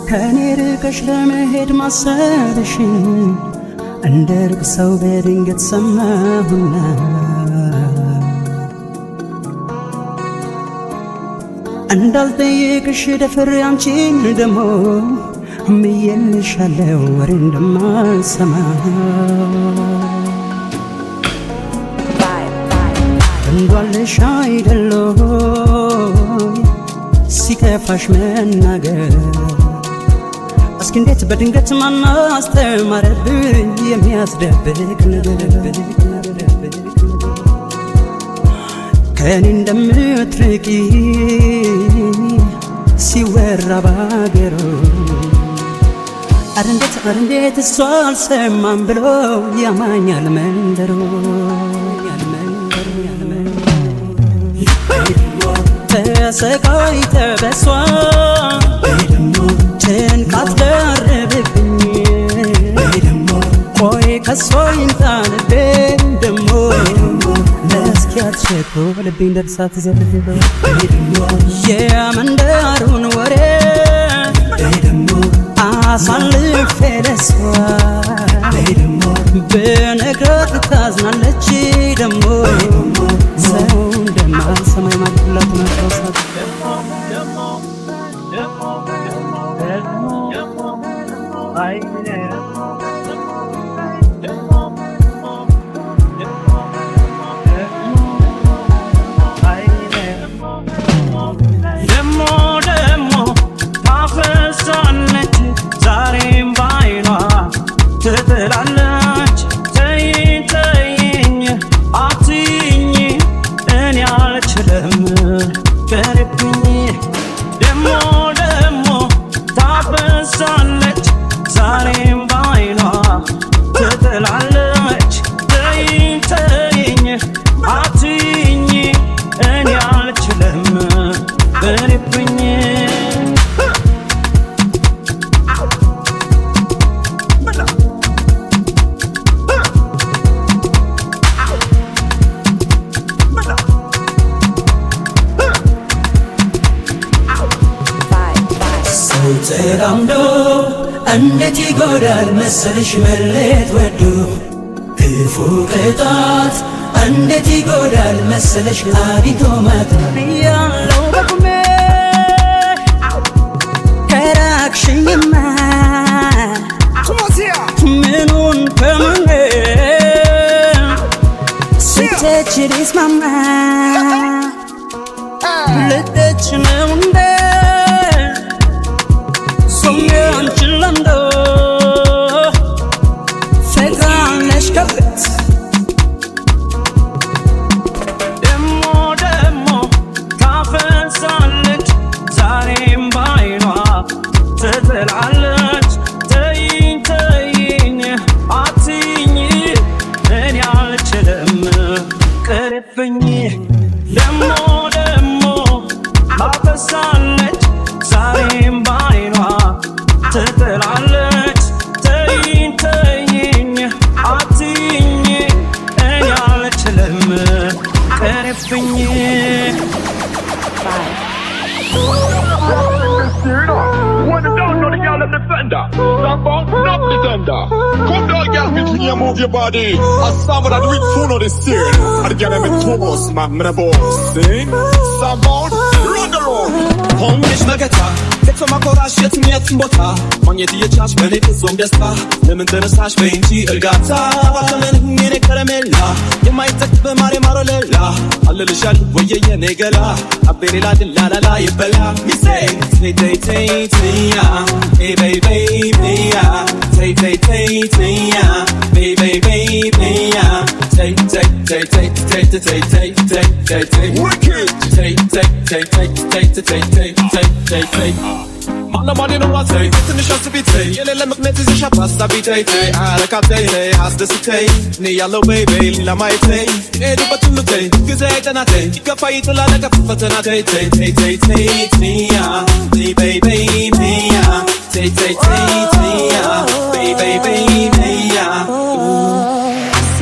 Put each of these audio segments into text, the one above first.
ከኔ ርቀሽ ለመሄድ ማሰብሽ እንደ ርቅ ሰው በድንገት ሰማሁና እንዳልጠየቅሽ ደፍሬ አንቺን ደሞ ምዬልሻለው ወሬ እንደማልሰማ እንዳለሽ አይደለሁ ሲከፋሽ መናገር እስኪ እንዴት በድንገት ማን አስተማረብኝ የሚያስደብቅ ነገር ከኔ እንደምትርቂ ሲወራ ባገሩ አረ እንዴት እሷ አልሰማም ብሎ ያማኛል መንደሩ ተሰቃይተ በሷ ጭንቃት ደረብብኝ ቆይ ከሷ ይምጣ ልቤ ደሞ ለስኪያት ሸኮ ልቤን ደርሳት ዘልብ የመንደሩን ወሬ አሳልፌ ለሷ ብነግራት ታዝናለች ደሞ ሰው እንደማልሰማይ ማድላት ማስታወሳት ትጥላለች ተይኝ ተይኝ አትይኝ እኔ አልችልም ቀርብኝ ደሞ ታፈሳለች ዛሬም ባይኗ ትጥላለች ተይኝ ተይኝ አትይኝ እኔ አልችልም ቀርብኝ ተራምዶ እንዴት ይጎዳል መሰልሽ መለየት ወዶ ክፉ ቅጣት እንዴት ይጎዳል መሰልሽ አግኝቶ ማጣት ያለው በቁሜ ከራቅሽኝማ ምኑን ከምን ስትች ሊስማማ ልትች ነው እንደ ታፈሳለች ዛሬም ባይኗ ትጥላለች ተይኝ ተይኝ አትይኝ እኔ አልችልም ቅርብኝ ደሞ ታፈሳለች ዛሬም ባይኗ ትጥላለች ተይኝ ተይኝ አትይኝ እኔ አልችልም ቅርብኝ When the dog know the y'all in the fender, jump out, knock the thunder. Come down, girl, between you move your body. I saw what I do it phone on the steering. I get them in toes, my boss. Sing, sound, run the road. ሆንሽ መከታ ከቶ ማኮራሽ የትም ቦታ ማግኘት እየቻልሽ በኔ ፍጹም ደስታ ለምን ተነሳሽ በእንጂ እርጋታ ባተመን የኔ ከረሜላ የማይጠቅም በማሬ ማሮሌላ አለልሻል ወየ የኔ ገላ አቤ ሌላ ድላላላ ይበላ ሚሴ ተይ ተይ ተይ ተያ ኤ ቤይ ቤይ ቤያ ተይ ተይ ተይ ተያ ቤይ ቤይ ቤይ ቤያ ተይ ተይ ተይ ተይ ተይ ተይ ተይ ተይ ተይ ተይ Wicked. ተይ ተይ ተይ ተይ ተይ ተይ ተይ ተይ ተይ ማለማኔ ነው ዋተይ ትንሽ አስቢተይ የሌለ ምክንያት ይዘሽ አታሳቢተይ ተይ አረካብተይ ተይ አስደስተይ እኔ ያለው ቤቤ ለማየተይ ሄዱበት ሁሉ ተይ ጊዜ አይጠናተይ ይከፋ ይጥላል ከፍ ፈተና ተይ ተይ ተይ ተይ ተይ ተያ ቤቤ ቤያ ተይ ተይ ተይ ተያ ቤቤ ቤያ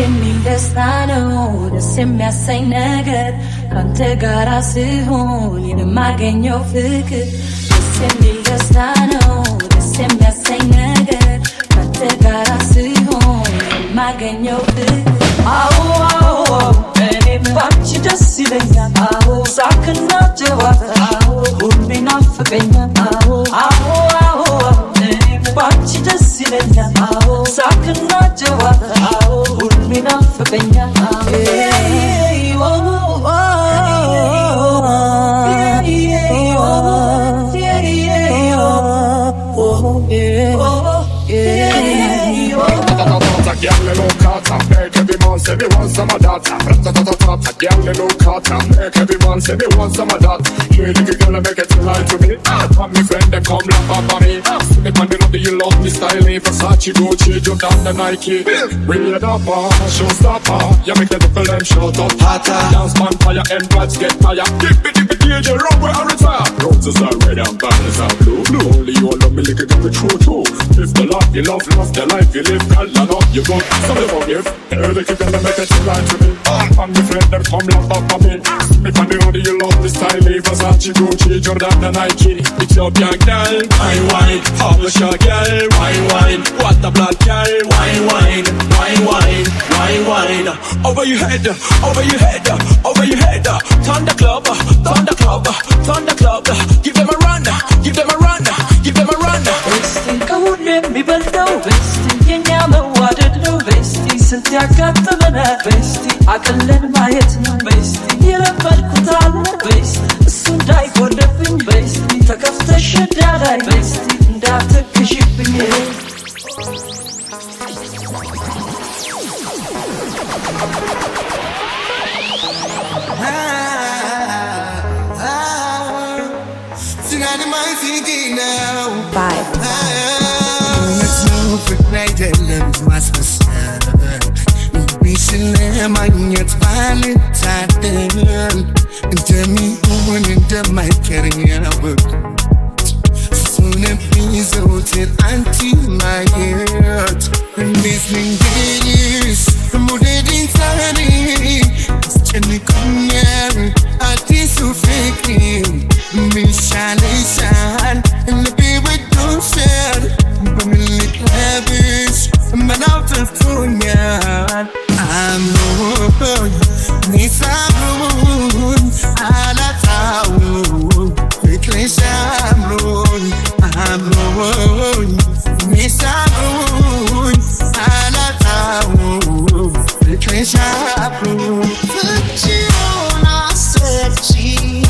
የሚል ደስታ ነው ደስ የሚያሰኝ ነገር ካንተ ጋራ ስሆን የማገኘው ፍቅር ደስ የሚል ደስታ ነው ደስ የሚያሰኝ ነገር ካንተ ጋር ሲሆን የማገኘው አዎ አዎ እኔም ባንቺ ደስ ይለኛል አዎ ሳቅና ጨዋታ አዎ ሁሌ ናፍቀኛል አዎ አዎ አዎ እኔም ባንቺ ደስ ይለኛል አዎ ሳቅና ጨዋታ አዎ ሁሌ ናፍቀኛል Girl, you look hot, make every man say me want some of that. Rat-a-tat-tat-tat, girl, you look hot, make every man say me want some of that. You little girl, make it lie to me. And me friend, them come laugh up on me. See me on the road, you love me style, Versace, Gucci, Jordan, the Nike. Read up, showstopper, you make the people them shut up. Hotter, dance man, fire, and vibes get fire. Dip it, DJ, run where I retire. Roses are red and banners are blue. Only you love me, like it got the true too. If the love you love, love the life you live, call on up, you go. Some of them give, they keep them make it lie to me. And me friend, them come laugh up on me. Me on the road, you love me style, Versace, Gucci, Jordan, the Nike. It's your young girl, wine, how the shot girl, wine, what the blood girl, wine, over your head, over your head, over your head. Turn the club, turn the club, turn the club. Give them a run, give them a run, give them a run. Vesting ከሁሌም የሚበልጠው vesting የኛ መዋደድ ነው vesting ስንት ያጋጠመናል vesting አቅለን ማየት ነው vesting የለመድኩት አለ vesting እሱ እንዳይጎልብኝ vesting ተከፍተሽ እንዳላይ vesting እንዳትክሽብኝ Tonight my thinking now. Bye. Let's move it right along to us. We should let my yet valentine. And tell me who into my career work. Soon as please out it unto my heart. And listening days, the more dead inside me. Jenny come here, I think so fake me. Me shine, and the baby don't share. But me look lavish, but out of Tonya. I'm low, need some ala town. Quickly I'm low, need some ala town. Quickly put you on a searching.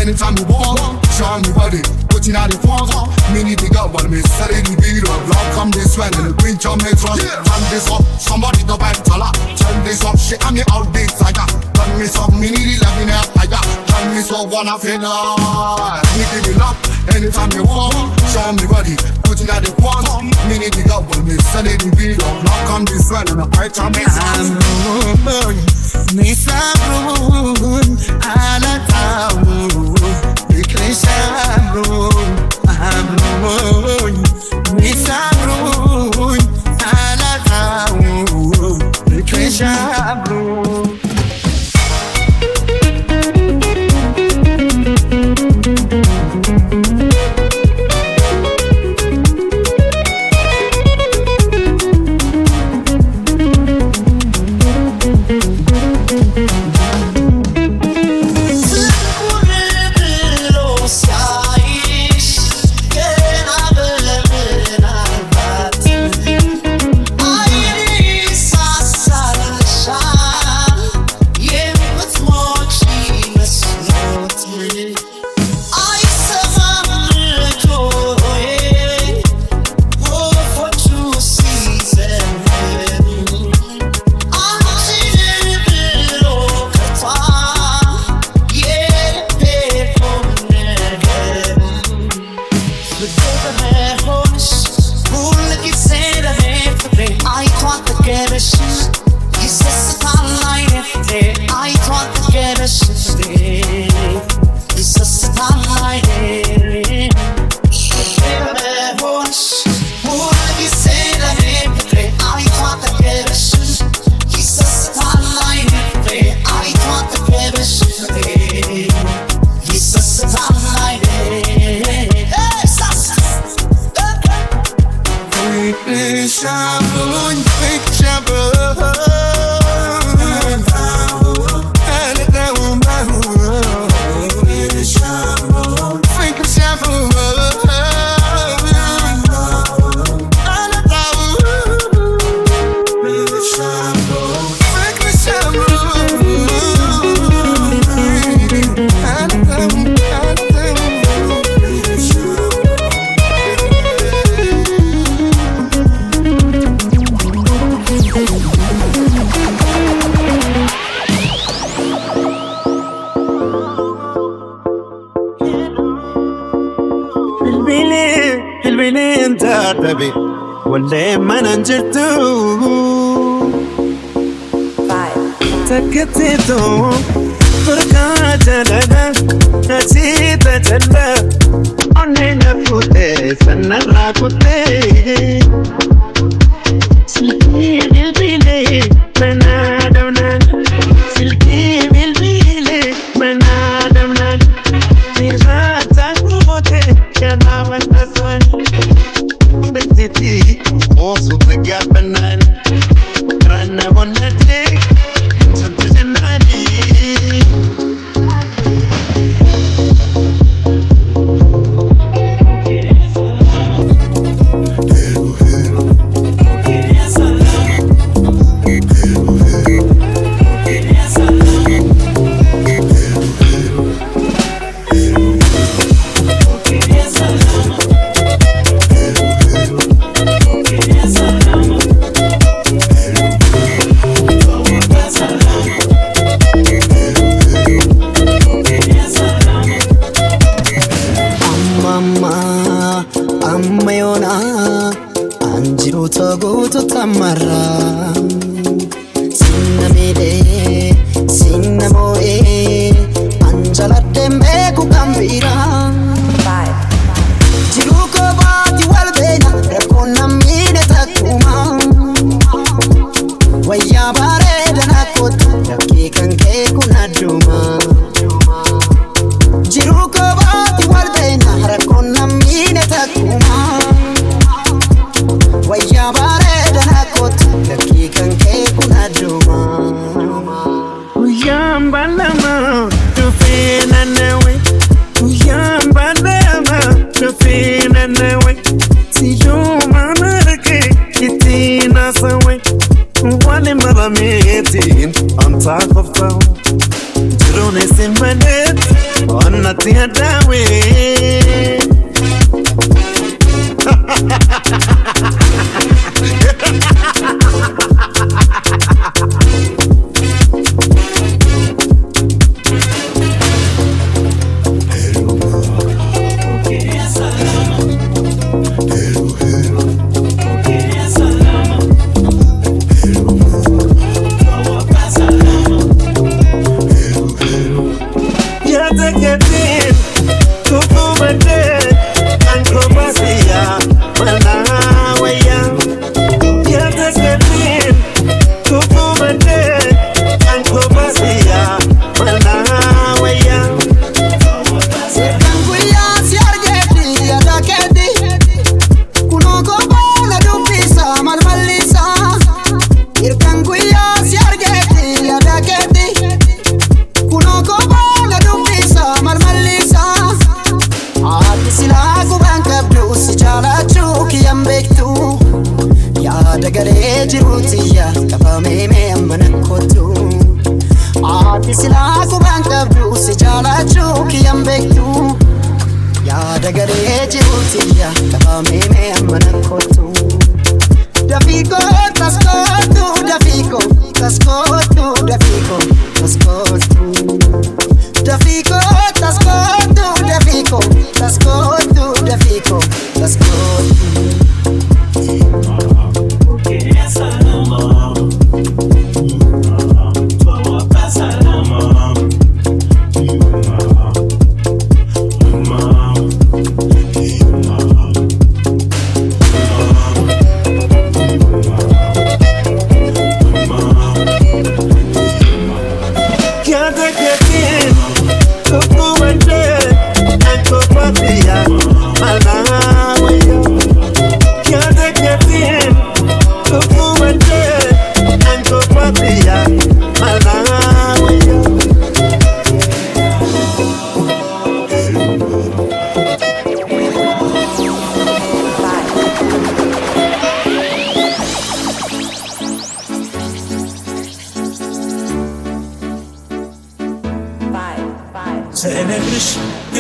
Anytime you want, show me body, put it out the front. Me need to go, but me suddenly beat up. Love come this way, and the green jump me trust. Turn this up, somebody the bad tala. Turn this up, shit, I'm the out big tiger. Turn this up, me need 11 out tiger. Turn this up, wanna feel nice. Me give it up, anytime you want, show me body, put it out the front. Me need to go, but me suddenly beat up. Love come this way, and the green jump me trust. Me sabun, ala tawu. I'm alone. Miss Abroon, Alatown, Patricia Abroon. Look ولا ما ننجرتو تكتيتو بركة جلالة نسيت جلالة أني نفوتي سنة راكوتي سلكي بالبيلي بنادمنا سلكي بالبيلي بنادمنا نيغا تاكوتي يا ناوان تسوان بتتي وصو تقابلنا رانا ونتك انت جناني tamarra sinna mele sinna moe anjala dembe ku kambira jiruko bati walbena rakonna mine takuma waya bare dana kot dakikan ke kunaduma jiruko bati walbena rakonna mine takuma waya bare dana kot dakikan ke kunaduma uyamba lama tufina nawe uyamba lama tufina nawe sijuma marke kitina sawe wale marametin on top of town drone simbanet on natia dawe Let's go.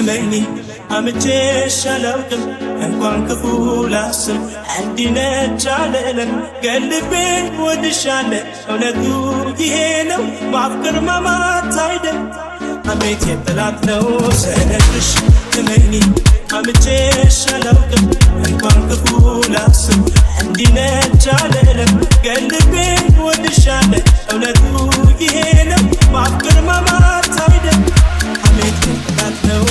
እመኚ አምቼሽ አላውቅም እንኳን ክፉ ላስብ እንዲነች አልልም ከልቤን ወድሻለሁ እውነቱ ይሄ ነው ማፍቀር ማማት አይደል አቤት የጠላት ነው ስነግርሽ እመኚ አምቼሽ አላውቅም እንኳን ክፉ ላስብ እንዲነች አልልም ከልቤን ወድሻለሁ እውነቱ ይሄ ነው ማፍቀር ማማት አይደል አቤት የጠላት ነው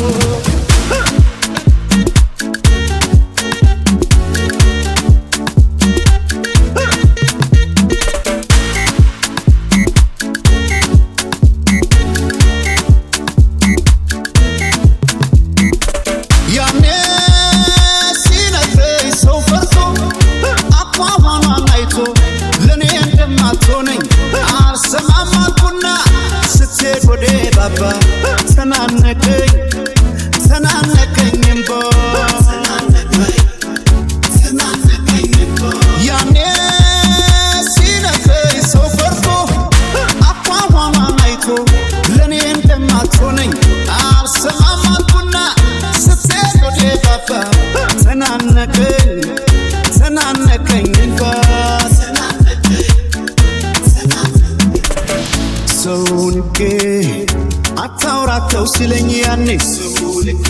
አታውራተው ሲለኝ ያኔ ሰው ልኬ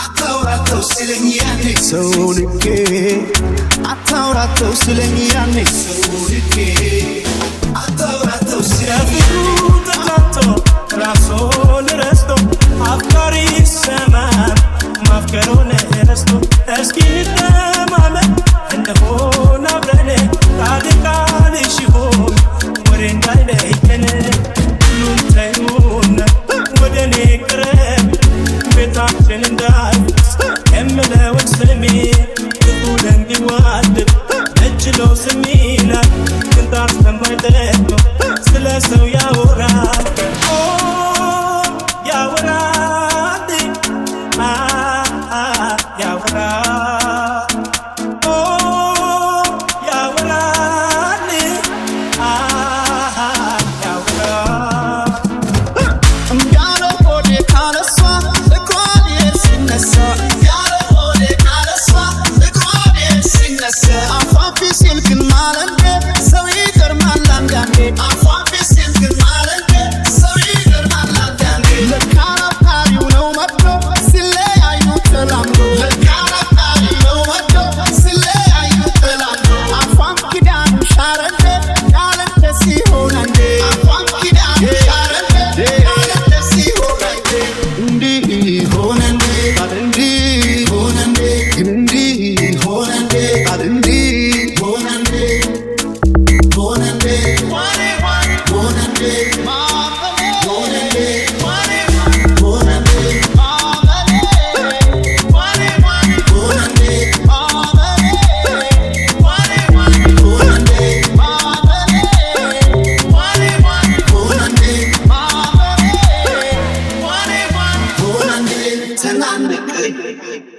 አታውራተው ሲለኝ ያኔ ሰው ልኬ አታውራተው ሲለኝ ያኔ ሰው ልኬ አታውራተው ሲለኝ ተታቶ ራሱን ረስቶ አፍቃሪ ሰማን ማፍቀሩን ረስቶ እስኪ እንተማመን እንደሆነ አብረን ቃል ቃልሽ ይሁን ወሬ እንዳይለየን ወደኔ ቅረብ ቤታችን እንዳይፈርስ የምለውን ስሚ ክፉ ለሚዋድብ እችሎ ስሚ ይላል ግን ታስተማይጠቅመው ስለ ሰው ያወራል ያወራል ያወራል ተናነቀኝ